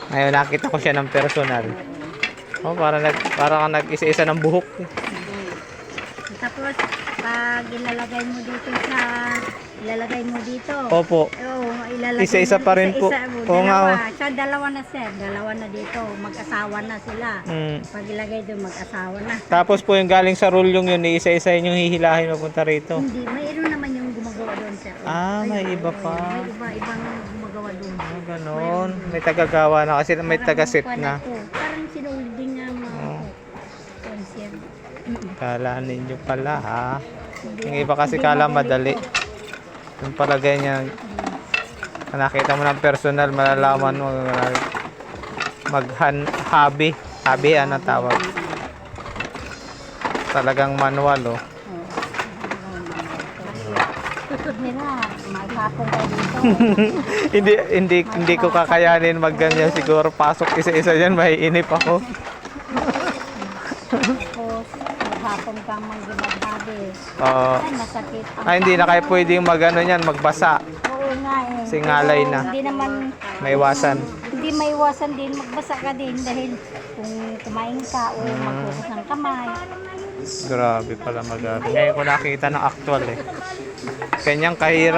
Ngayon nakita ko siya ng personal. Oh, para kang nag-isa-isa ng buhok. Tapos, pag ilalagay mo dito. Opo. Oo, ilalagay Isa-isa pa rin po. Oo nga. Dalawa. Siya, dalawa na sir. Dalawa na dito. Mag-asawa na sila. Pag ilagay doon, mag-asawa na. Tapos po yung galing sa rulyong yun, isa-isa yung hihilahin papunta rito. Hindi, mayroon naman yung gumagawa doon sir. May iba pa. May ibang gumagawa doon. Ganon. May tagagawa na kasi may taga-set na. Parang sinulding nga mga concert. Kala ninyo pala ha. Yung iba kasi kala madali. Yung pala ganyan. Nakita mo ng personal, malalaman mo hobby. Hobby ano tawag. Talagang manual oh. Nila, magpapong kayo dito. hindi ko kakayanin magganyan siguro. Pasok isa-isa diyan, maiinip ako. Tapos, maghapon kang magginaghabi. Ay, masakit. Hindi na kayo pwedeng magano niyan, magbasa. Oo nga eh. Singalay na. Hindi naman, Maiwasan. hindi maiwasan din, magbasa ka din dahil kung kumain ka o maghugas ng kamay. Grabe pala mag-ari. Ngayon ko nakita ng actual eh. Kanyang kahirap.